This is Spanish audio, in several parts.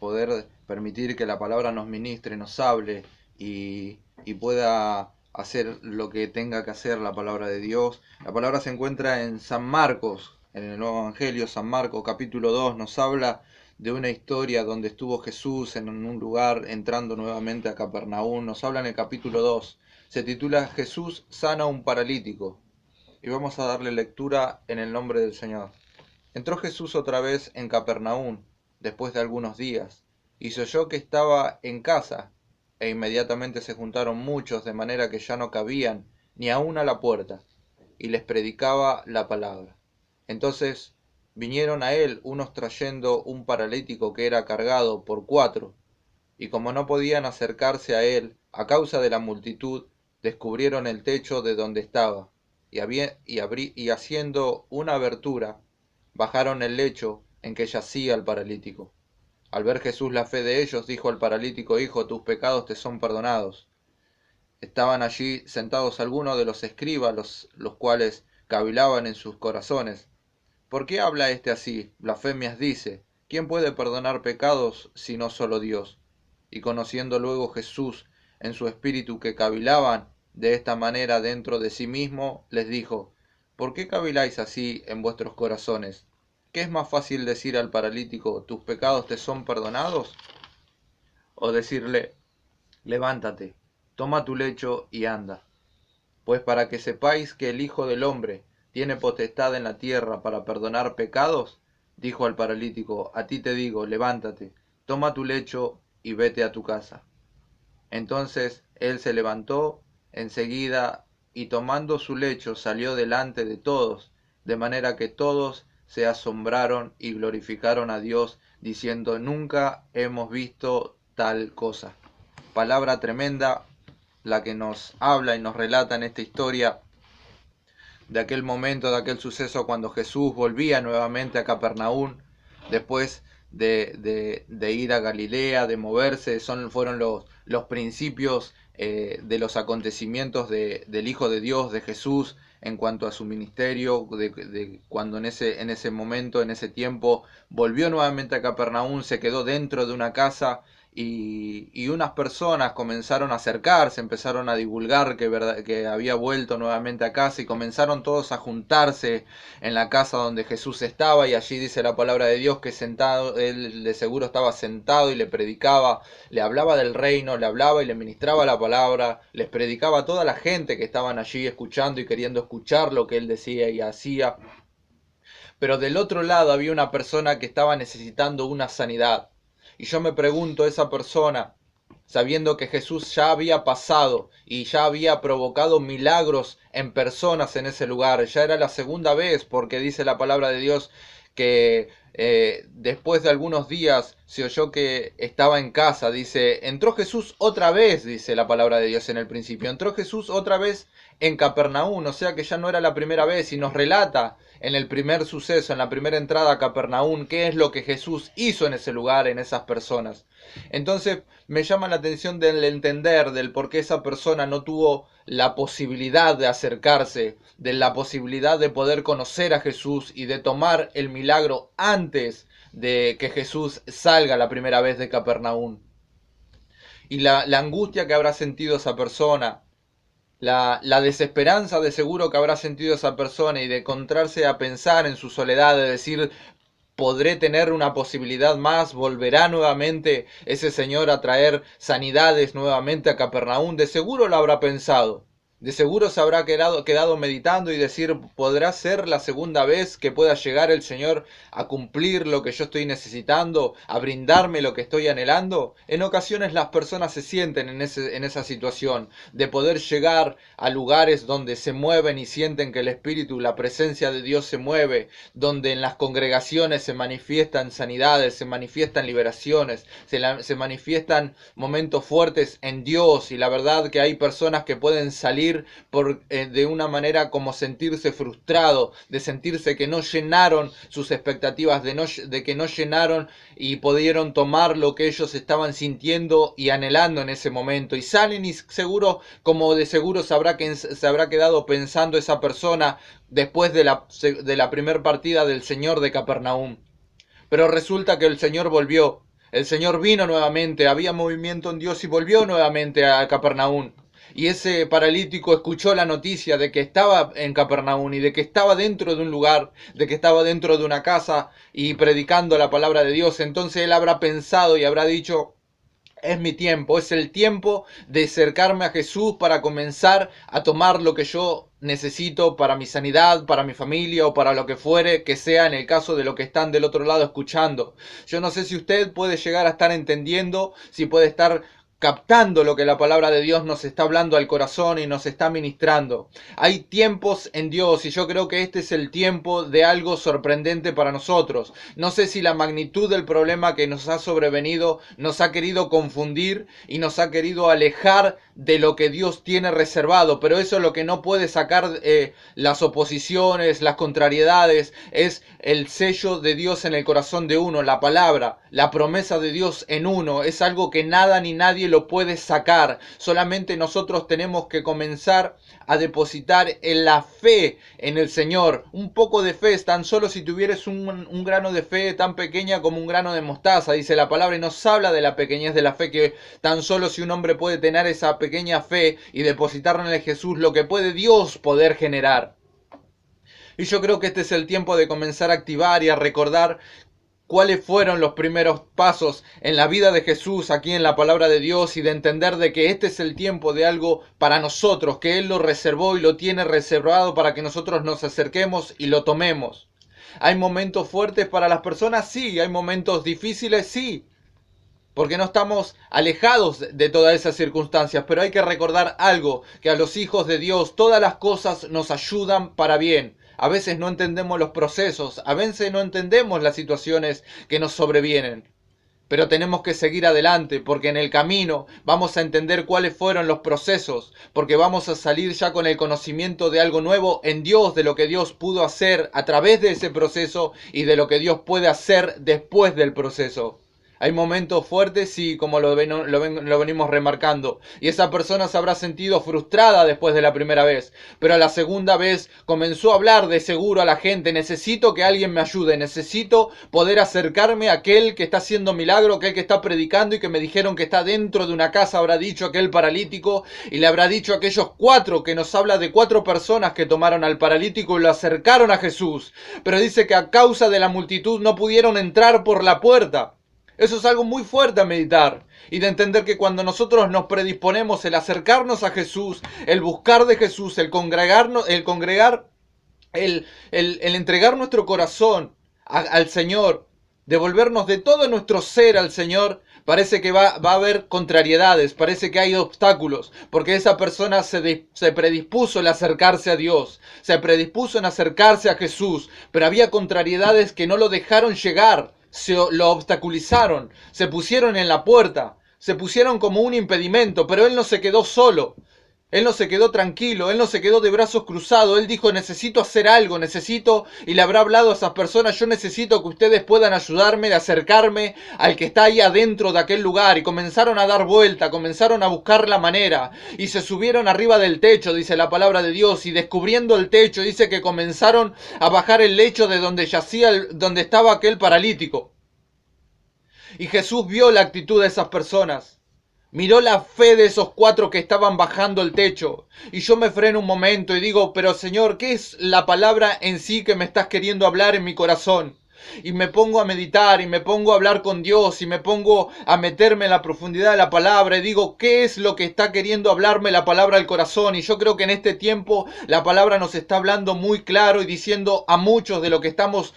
poder permitir que la palabra nos ministre, nos hable y pueda hacer lo que tenga que hacer la palabra de Dios. La palabra se encuentra en San Marcos, en el Nuevo Evangelio. San Marcos capítulo 2 nos habla de una historia donde estuvo Jesús en un lugar entrando nuevamente a Capernaum. Nos habla en el capítulo 2. Se titula Jesús sana a un paralítico. Y vamos a darle lectura en el nombre del Señor. Entró Jesús otra vez en Capernaum, después de algunos días, y se oyó que estaba en casa, e inmediatamente se juntaron muchos, de manera que ya no cabían ni aun a la puerta, y les predicaba la palabra. Entonces vinieron a él unos trayendo un paralítico que era cargado por 4, y como no podían acercarse a él a causa de la multitud, descubrieron el techo de donde estaba, y haciendo una abertura, bajaron el lecho en que yacía el paralítico. Al ver Jesús la fe de ellos, dijo al paralítico: Hijo, tus pecados te son perdonados. Estaban allí sentados algunos de los escribas, los cuales cavilaban en sus corazones: ¿por qué habla éste así? Blasfemias dice. ¿Quién puede perdonar pecados sino solo Dios? Y conociendo luego Jesús en su espíritu que cavilaban de esta manera dentro de sí mismo, les dijo: ¿por qué caviláis así en vuestros corazones? ¿Qué es más fácil decir al paralítico: tus pecados te son perdonados? ¿O decirle: levántate, toma tu lecho y anda? Pues para que sepáis que el Hijo del Hombre tiene potestad en la tierra para perdonar pecados, dijo al paralítico: a ti te digo, levántate, toma tu lecho y vete a tu casa. Entonces él se levantó enseguida y tomando su lecho salió delante de todos, de manera que todos se asombraron y glorificaron a Dios, diciendo: nunca hemos visto tal cosa. Palabra tremenda la que nos habla y nos relata en esta historia de aquel momento, de aquel suceso cuando Jesús volvía nuevamente a Capernaum después de ir a Galilea, de moverse. Fueron los principios de los acontecimientos del Hijo de Dios, de Jesús, en cuanto a su ministerio, de cuando en ese momento, en ese tiempo, volvió nuevamente a Capernaum, se quedó dentro de una casa. Y unas personas comenzaron a acercarse, empezaron a divulgar que había vuelto nuevamente a casa, y comenzaron todos a juntarse en la casa donde Jesús estaba, y allí dice la palabra de Dios que sentado, él de seguro estaba sentado y le predicaba, le hablaba del reino, le hablaba y le ministraba la palabra, les predicaba a toda la gente que estaban allí escuchando y queriendo escuchar lo que él decía y hacía. Pero del otro lado había una persona que estaba necesitando una sanidad. Y yo me pregunto, esa persona, sabiendo que Jesús ya había pasado y ya había provocado milagros en personas en ese lugar, ya era la segunda vez, porque dice la palabra de Dios que después de algunos días se oyó que estaba en casa. Dice: entró Jesús otra vez, dice la palabra de Dios en el principio, entró Jesús otra vez en Capernaum, o sea que ya no era la primera vez, y nos relata en el primer suceso, en la primera entrada a Capernaum, qué es lo que Jesús hizo en ese lugar, en esas personas. Entonces me llama la atención del entender del por qué esa persona no tuvo la posibilidad de acercarse, de la posibilidad de poder conocer a Jesús y de tomar el milagro antes de que Jesús salga la primera vez de Capernaum. Y la angustia que habrá sentido esa persona, la desesperanza de seguro que habrá sentido esa persona, y de encontrarse a pensar en su soledad, de decir: podré tener una posibilidad más, volverá nuevamente ese Señor a traer sanidades nuevamente a Capernaum. De seguro lo habrá pensado, de seguro se habrá quedado meditando y decir: ¿podrá ser la segunda vez que pueda llegar el Señor a cumplir lo que yo estoy necesitando, a brindarme lo que estoy anhelando? En ocasiones las personas se sienten en esa situación, de poder llegar a lugares donde se mueven y sienten que el Espíritu, la presencia de Dios se mueve, donde en las congregaciones se manifiestan sanidades, se manifiestan liberaciones, se manifiestan momentos fuertes en Dios. Y la verdad que hay personas que pueden salir de una manera como sentirse frustrado, de sentirse que no llenaron sus expectativas, de que no llenaron y pudieron tomar lo que ellos estaban sintiendo y anhelando en ese momento, y salen, y seguro, como de seguro se habrá quedado pensando esa persona después de la primer partida del Señor de Capernaum. Pero resulta que el Señor volvió. El Señor vino nuevamente, había movimiento en Dios y volvió nuevamente a Capernaum. Y ese paralítico escuchó la noticia de que estaba en Capernaum y de que estaba dentro de un lugar, de que estaba dentro de una casa y predicando la palabra de Dios. Entonces él habrá pensado y habrá dicho: es mi tiempo, es el tiempo de acercarme a Jesús para comenzar a tomar lo que yo necesito para mi sanidad, para mi familia o para lo que fuere que sea, en el caso de lo que están del otro lado escuchando. Yo no sé si usted puede llegar a estar entendiendo, si puede estar captando lo que la palabra de Dios nos está hablando al corazón y nos está ministrando. Hay tiempos en Dios y yo creo que este es el tiempo de algo sorprendente para nosotros. No sé si la magnitud del problema que nos ha sobrevenido nos ha querido confundir y nos ha querido alejar de lo que Dios tiene reservado, pero eso es lo que no puede sacar las oposiciones, las contrariedades, es el sello de Dios en el corazón de uno, la palabra, la promesa de Dios en uno, es algo que nada ni nadie lo puede sacar. Solamente nosotros tenemos que comenzar a depositar en la fe en el Señor. Un poco de fe, tan solo si tuvieras un grano de fe tan pequeña como un grano de mostaza, dice la palabra, y nos habla de la pequeñez de la fe, que tan solo si un hombre puede tener esa pequeña fe y depositarla en el Jesús, lo que puede Dios poder generar. Y yo creo que este es el tiempo de comenzar a activar y a recordar cuáles fueron los primeros pasos en la vida de Jesús aquí en la palabra de Dios, y de entender de que este es el tiempo de algo para nosotros, que Él lo reservó y lo tiene reservado para que nosotros nos acerquemos y lo tomemos. ¿Hay momentos fuertes para las personas? Sí. ¿Hay momentos difíciles? Sí. Porque no estamos alejados de todas esas circunstancias, pero hay que recordar algo, que a los hijos de Dios todas las cosas nos ayudan para bien. A veces no entendemos los procesos, a veces no entendemos las situaciones que nos sobrevienen, pero tenemos que seguir adelante, porque en el camino vamos a entender cuáles fueron los procesos, porque vamos a salir ya con el conocimiento de algo nuevo en Dios, de lo que Dios pudo hacer a través de ese proceso y de lo que Dios puede hacer después del proceso. Hay momentos fuertes, sí, como lo venimos remarcando. Y esa persona se habrá sentido frustrada después de la primera vez. Pero a la segunda vez comenzó a hablar de seguro a la gente. Necesito que alguien me ayude. Necesito poder acercarme a aquel que está haciendo milagro, aquel que está predicando y que me dijeron que está dentro de una casa. Habrá dicho aquel paralítico y le habrá dicho a aquellos 4, que nos habla de 4 personas que tomaron al paralítico y lo acercaron a Jesús. Pero dice que a causa de la multitud no pudieron entrar por la puerta. Eso es algo muy fuerte a meditar y de entender que cuando nosotros nos predisponemos el acercarnos a Jesús, el buscar de Jesús, el congregarnos, el entregar nuestro corazón al Señor, devolvernos de todo nuestro ser al Señor, parece que va a haber contrariedades, parece que hay obstáculos, porque esa persona se predispuso en acercarse a Dios, se predispuso en acercarse a Jesús, pero había contrariedades que no lo dejaron llegar. Lo obstaculizaron, se pusieron en la puerta, se pusieron como un impedimento, pero él no se quedó solo, él no se quedó tranquilo, él no se quedó de brazos cruzados, él dijo: necesito hacer algo, necesito, y le habrá hablado a esas personas: yo necesito que ustedes puedan ayudarme de acercarme al que está ahí adentro de aquel lugar. Y comenzaron a dar vuelta, comenzaron a buscar la manera, y se subieron arriba del techo, dice la palabra de Dios, y descubriendo el techo, dice que comenzaron a bajar el lecho de donde yacía, donde estaba aquel paralítico. Y Jesús vio la actitud de esas personas. Miró la fe de esos 4 que estaban bajando el techo. Y yo me freno un momento y digo: pero Señor, ¿qué es la palabra en sí que me estás queriendo hablar en mi corazón? Y me pongo a meditar y me pongo a hablar con Dios y me pongo a meterme en la profundidad de la palabra y digo: ¿qué es lo que está queriendo hablarme la palabra al corazón? Y yo creo que en este tiempo la palabra nos está hablando muy claro y diciendo a muchos de lo que estamos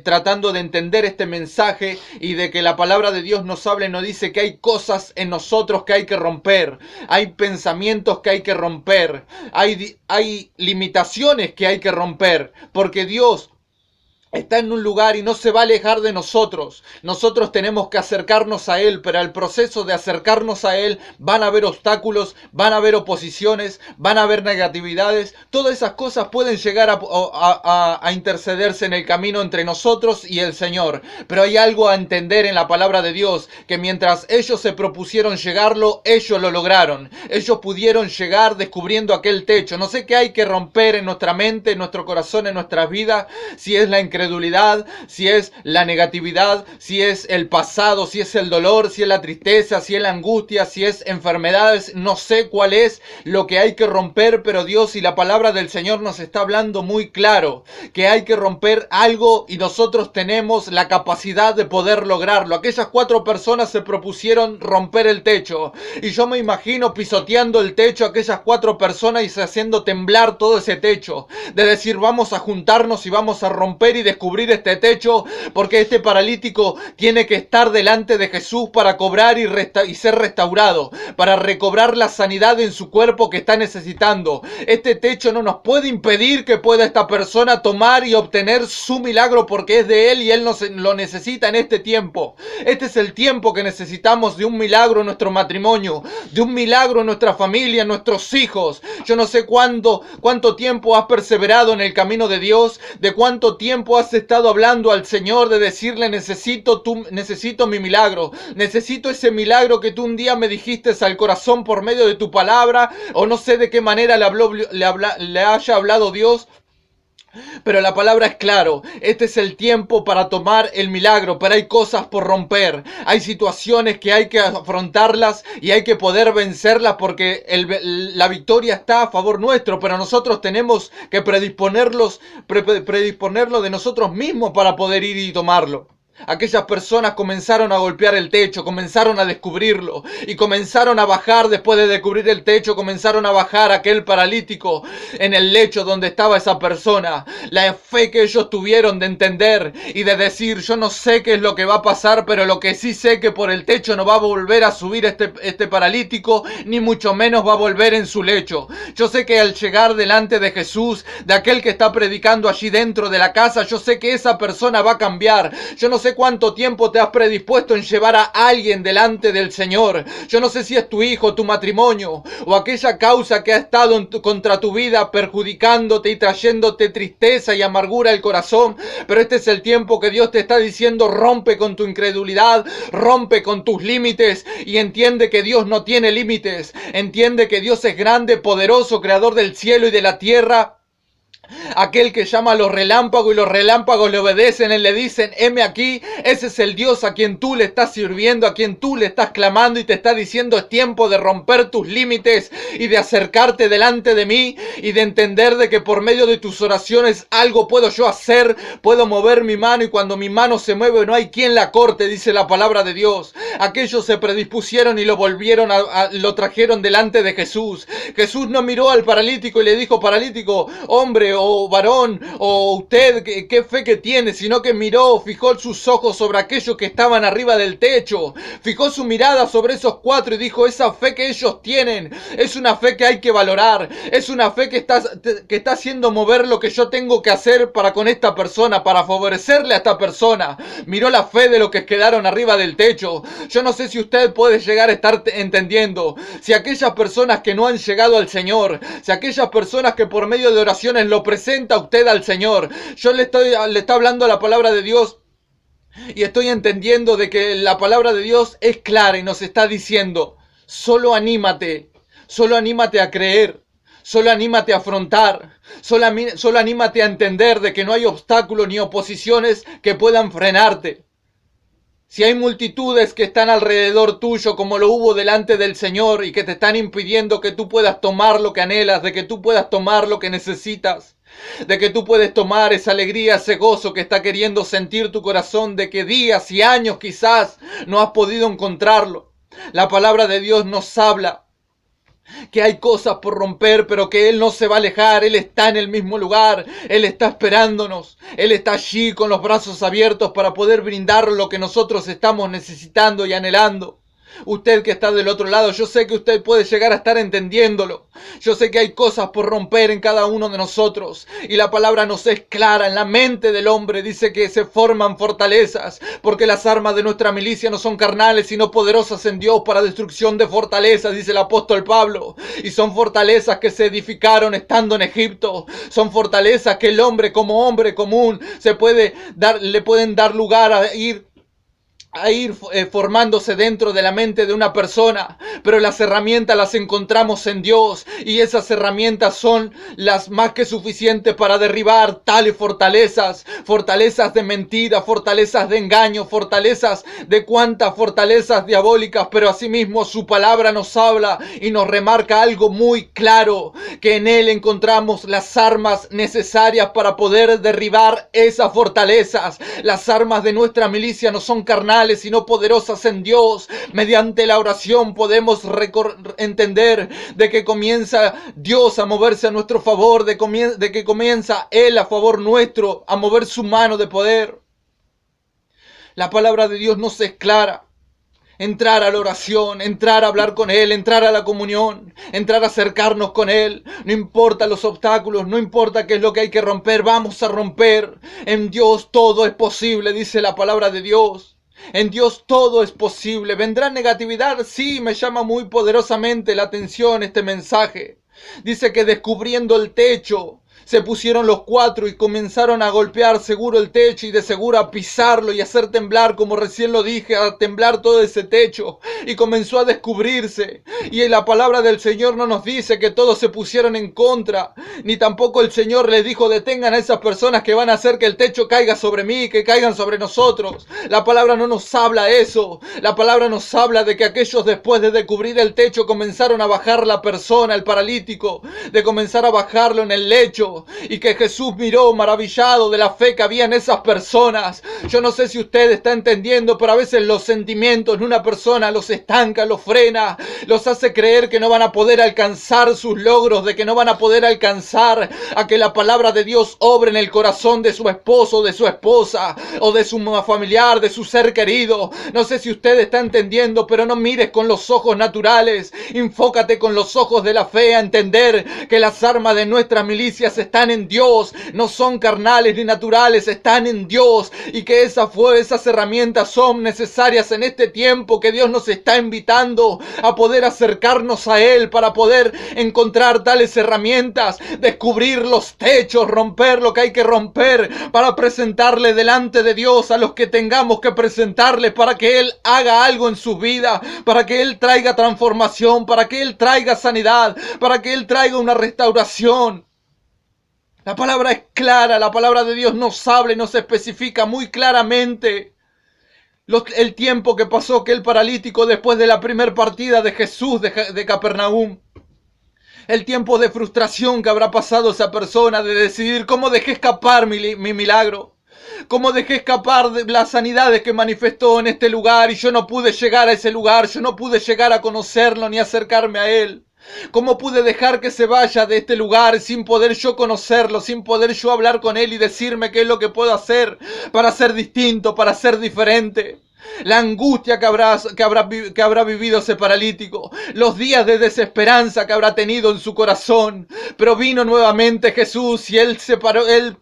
tratando de entender este mensaje, y de que la palabra de Dios nos habla y nos dice que hay cosas en nosotros que hay que romper, hay pensamientos que hay que romper, hay limitaciones que hay que romper, porque Dios está en un lugar y no se va a alejar de nosotros. Nosotros tenemos que acercarnos a Él, pero al proceso de acercarnos a Él van a haber obstáculos, van a haber oposiciones, van a haber negatividades. Todas esas cosas pueden llegar a intercederse en el camino entre nosotros y el Señor. Pero hay algo a entender en la palabra de Dios, que mientras ellos se propusieron llegarlo, ellos lo lograron. Ellos pudieron llegar descubriendo aquel techo. No sé qué hay que romper en nuestra mente, en nuestro corazón, en nuestras vidas, si es la incredulidad incredulidad, si es la negatividad, si es el pasado, si es el dolor, si es la tristeza, si es la angustia, si es enfermedades, no sé cuál es lo que hay que romper, pero Dios y la palabra del Señor nos está hablando muy claro, que hay que romper algo y nosotros tenemos la capacidad de poder lograrlo. Aquellas 4 personas se propusieron romper el techo, y yo me imagino pisoteando el techo a aquellas 4 personas y haciendo temblar todo ese techo, de decir vamos a juntarnos y vamos a romper y descubrir este techo, porque este paralítico tiene que estar delante de Jesús para cobrar y ser restaurado, para recobrar la sanidad en su cuerpo que está necesitando. Este techo no nos puede impedir que pueda esta persona tomar y obtener su milagro, porque es de Él y Él lo necesita en este tiempo. Este es el tiempo que necesitamos de un milagro en nuestro matrimonio, de un milagro en nuestra familia, en nuestros hijos. Yo no sé cuánto tiempo has perseverado en el camino de Dios, de cuánto tiempo has estado hablando al Señor, de decirle necesito mi milagro, necesito ese milagro que tú un día me dijiste al corazón por medio de tu palabra, o no sé de qué manera le haya hablado Dios. Pero la palabra es claro, este es el tiempo para tomar el milagro, pero hay cosas por romper, hay situaciones que hay que afrontarlas y hay que poder vencerlas, porque la victoria está a favor nuestro, pero nosotros tenemos que predisponerlo de nosotros mismos para poder ir y tomarlo. Aquellas personas comenzaron a golpear el techo, comenzaron a descubrirlo y comenzaron a bajar. Después de descubrir el techo, comenzaron a bajar aquel paralítico en el lecho donde estaba esa persona. La fe que ellos tuvieron de entender y de decir, yo no sé qué es lo que va a pasar, pero lo que sí sé que por el techo no va a volver a subir este paralítico, ni mucho menos va a volver en su lecho. Yo sé que al llegar delante de Jesús, de aquel que está predicando allí dentro de la casa, yo sé que esa persona va a cambiar. Yo no sé cuánto tiempo te has predispuesto en llevar a alguien delante del Señor. Yo no sé si es tu hijo, tu matrimonio, o aquella causa que ha estado contra tu vida, perjudicándote y trayéndote tristeza y amargura al corazón. Pero este es el tiempo que Dios te está diciendo, rompe con tu incredulidad, rompe con tus límites y entiende que Dios no tiene límites. Entiende que Dios es grande, poderoso, creador del cielo y de la tierra. Aquel que llama a los relámpagos y los relámpagos le obedecen, Él le dicen, heme aquí. Ese es el Dios a quien tú le estás sirviendo, a quien tú le estás clamando y te está diciendo, es tiempo de romper tus límites y de acercarte delante de mí y de entender de que por medio de tus oraciones algo puedo yo hacer, puedo mover mi mano y cuando mi mano se mueve no hay quien la corte, dice la palabra de Dios. Aquellos se predispusieron y lo trajeron delante de Jesús. Jesús no miró al paralítico y le dijo, paralítico, hombre o varón, o usted, qué fe que tiene, sino que fijó sus ojos sobre aquellos que estaban arriba del techo, fijó su mirada sobre esos 4 y dijo, esa fe que ellos tienen es una fe que hay que valorar, es una fe que está haciendo mover lo que yo tengo que hacer para con esta persona, para favorecerle a esta persona. Miró la fe de los que quedaron arriba del techo. Yo no sé si usted puede llegar a estar entendiendo, si aquellas personas que no han llegado al Señor, si aquellas personas que por medio de oraciones lo presenta usted al Señor. Yo le está hablando la palabra de Dios y estoy entendiendo de que la palabra de Dios es clara y nos está diciendo, solo anímate a creer, solo anímate a afrontar, solo anímate a entender de que no hay obstáculos ni oposiciones que puedan frenarte. Si hay multitudes que están alrededor tuyo como lo hubo delante del Señor y que te están impidiendo que tú puedas tomar lo que anhelas, de que tú puedas tomar lo que necesitas, de que tú puedes tomar esa alegría, ese gozo que está queriendo sentir tu corazón, de que días y años quizás no has podido encontrarlo. La palabra de Dios nos habla que hay cosas por romper, pero que Él no se va a alejar. Él está en el mismo lugar, Él está esperándonos, Él está allí con los brazos abiertos para poder brindar lo que nosotros estamos necesitando y anhelando. Usted que está del otro lado, yo sé que usted puede llegar a estar entendiéndolo. Yo sé que hay cosas por romper en cada uno de nosotros. Y la palabra nos es clara. En la mente del hombre dice que se forman fortalezas. Porque las armas de nuestra milicia no son carnales, sino poderosas en Dios para destrucción de fortalezas, dice el apóstol Pablo. Y son fortalezas que se edificaron estando en Egipto. Son fortalezas que el hombre como hombre común le pueden dar lugar a ir a ir formándose dentro de la mente de una persona, pero las herramientas las encontramos en Dios, y esas herramientas son las más que suficientes para derribar tales fortalezas, fortalezas de mentira, fortalezas de engaño, fortalezas de cuantas fortalezas diabólicas. Pero asimismo su palabra nos habla y nos remarca algo muy claro, que en él encontramos las armas necesarias para poder derribar esas fortalezas. Las armas de nuestra milicia no son carnales, sino poderosas en Dios. Mediante la oración podemos entender de que comienza Dios a moverse a nuestro favor, de que comienza Él a favor nuestro, a mover su mano de poder. La palabra de Dios nos es clara. Entrar a la oración, entrar a hablar con Él, entrar a la comunión, entrar a acercarnos con Él. No importa los obstáculos, no importa qué es lo que hay que romper, vamos a romper. En Dios todo es posible, dice la palabra de Dios. En Dios todo es posible. ¿Vendrá negatividad? Sí, me llama muy poderosamente la atención este mensaje. Dice que descubriendo el techo, se pusieron los cuatro y comenzaron a golpear seguro el techo, y de seguro a pisarlo y a hacer temblar, como recién lo dije, a temblar todo ese techo, y comenzó a descubrirse. Y la palabra del Señor no nos dice que todos se pusieron en contra, ni tampoco el Señor les dijo: detengan a esas personas que van a hacer que el techo caiga sobre mí, que caigan sobre nosotros. La palabra no nos habla eso. La palabra nos habla de que aquellos, después de descubrir el techo, comenzaron a bajar la persona, el paralítico, de comenzar a bajarlo en el lecho, y que Jesús miró maravillado de la fe que había en esas personas. Yo no sé si usted está entendiendo, pero a veces los sentimientos de una persona los estanca, los frena, los hace creer que no van a poder alcanzar sus logros, de que no van a poder alcanzar a que la palabra de Dios obre en el corazón de su esposo, de su esposa, o de su familiar, de su ser querido. No sé si usted está entendiendo, pero no mires con los ojos naturales, enfócate con los ojos de la fe a entender que las armas de nuestras milicias están en Dios, no son carnales ni naturales, están en Dios, y que esas herramientas son necesarias en este tiempo que Dios nos está invitando a poder acercarnos a Él, para poder encontrar tales herramientas, descubrir los techos, romper lo que hay que romper, para presentarle delante de Dios a los que tengamos que presentarle, para que Él haga algo en su vida, para que Él traiga transformación, para que Él traiga sanidad, para que Él traiga una restauración. La palabra es clara, la palabra de Dios nos habla y nos especifica muy claramente el tiempo que pasó aquel paralítico después de la primera partida de Jesús de Capernaum. El tiempo de frustración que habrá pasado esa persona, de decidir cómo dejé escapar mi milagro, cómo dejé escapar de las sanidades que manifestó en este lugar, y yo no pude llegar a ese lugar, yo no pude llegar a conocerlo ni acercarme a Él. ¿Cómo pude dejar que se vaya de este lugar sin poder yo conocerlo, sin poder yo hablar con Él y decirme qué es lo que puedo hacer para ser distinto, para ser diferente? La angustia que habrá vivido ese paralítico, los días de desesperanza que habrá tenido en su corazón. Pero vino nuevamente Jesús y él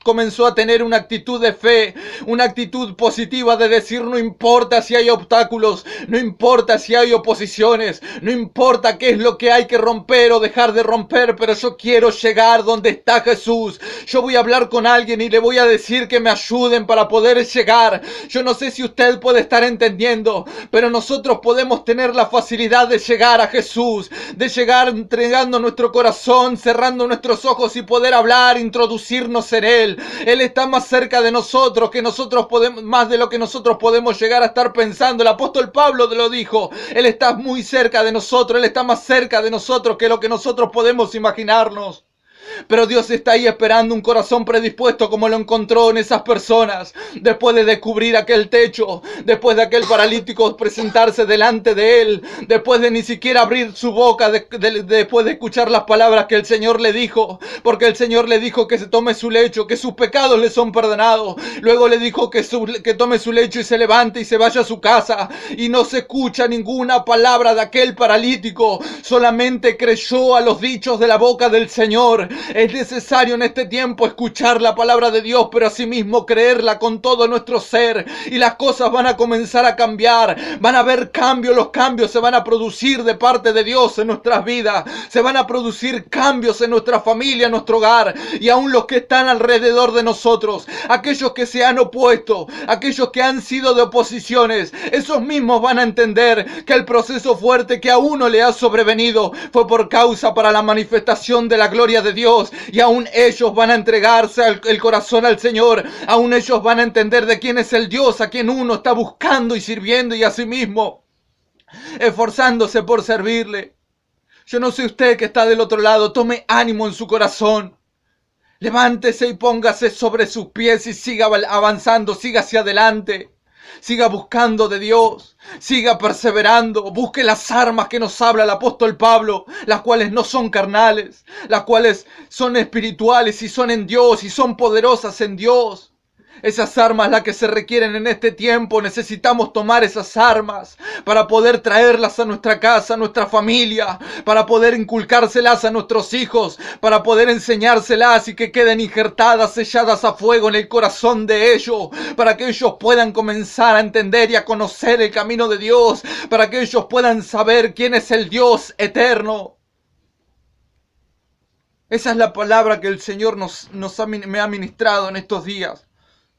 comenzó a tener una actitud de fe, una actitud positiva de decir: no importa si hay obstáculos, no importa si hay oposiciones, no importa qué es lo que hay que romper o dejar de romper, pero yo quiero llegar donde está Jesús. Yo voy a hablar con alguien y le voy a decir que me ayuden para poder llegar. Yo no sé si usted puede estar entendiendo, pero nosotros podemos tener la facilidad de llegar a Jesús, de llegar entregando nuestro corazón, cerrando nuestros ojos y poder hablar, introducirnos en Él. Él está más cerca de nosotros que nosotros podemos, más de lo que nosotros podemos llegar a estar pensando. El apóstol Pablo lo dijo: Él está muy cerca de nosotros, Él está más cerca de nosotros que lo que nosotros podemos imaginarnos. Pero Dios está ahí esperando un corazón predispuesto, como lo encontró en esas personas. Después de descubrir aquel techo, después de aquel paralítico presentarse delante de Él, después de ni siquiera abrir su boca, después de escuchar las palabras que el Señor le dijo, porque el Señor le dijo que se tome su lecho, que sus pecados le son perdonados. Luego le dijo que tome su lecho y se levante y se vaya a su casa. Y no se escucha ninguna palabra de aquel paralítico, solamente creyó a los dichos de la boca del Señor. Es necesario en este tiempo escuchar la palabra de Dios, pero asimismo creerla con todo nuestro ser. Y las cosas van a comenzar a cambiar. Van a haber cambios. Los cambios se van a producir de parte de Dios en nuestras vidas. Se van a producir cambios en nuestra familia, en nuestro hogar. Y aún los que están alrededor de nosotros. Aquellos que se han opuesto. Aquellos que han sido de oposiciones. Esos mismos van a entender que el proceso fuerte que a uno le ha sobrevenido fue por causa para la manifestación de la gloria de Dios. Y aún ellos van a entregarse el corazón al Señor. Aún ellos van a entender de quién es el Dios a quien uno está buscando y sirviendo, y asimismo esforzándose por servirle. Yo no sé usted que está del otro lado, tome ánimo en su corazón. Levántese y póngase sobre sus pies y siga avanzando, siga hacia adelante. Siga buscando de Dios, siga perseverando, busque las armas que nos habla el apóstol Pablo, las cuales no son carnales, las cuales son espirituales y son en Dios y son poderosas en Dios. Esas armas las que se requieren en este tiempo, necesitamos tomar esas armas para poder traerlas a nuestra casa, a nuestra familia, para poder inculcárselas a nuestros hijos, para poder enseñárselas y que queden injertadas, selladas a fuego en el corazón de ellos, para que ellos puedan comenzar a entender y a conocer el camino de Dios, para que ellos puedan saber quién es el Dios eterno. Esa es la palabra que el Señor me ha ministrado en estos días.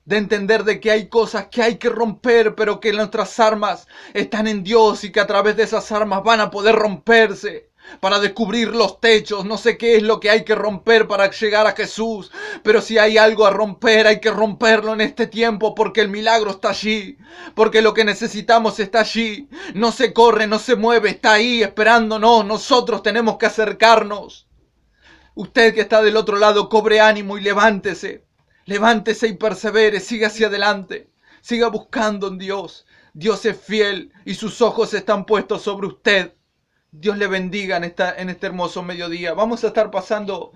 De entender de que hay cosas que hay que romper, pero que nuestras armas están en Dios y que a través de esas armas van a poder romperse para descubrir los techos. No sé qué es lo que hay que romper para llegar a Jesús, pero si hay algo a romper, hay que romperlo en este tiempo, porque el milagro está allí, porque lo que necesitamos está allí. No se corre, no se mueve, está ahí esperándonos. Nosotros tenemos que acercarnos. Usted que está del otro lado, cobre ánimo y levántese. Levántese y persevere, siga hacia adelante, siga buscando en Dios. Dios es fiel y sus ojos están puestos sobre usted. Dios le bendiga en este hermoso mediodía. Vamos a estar pasando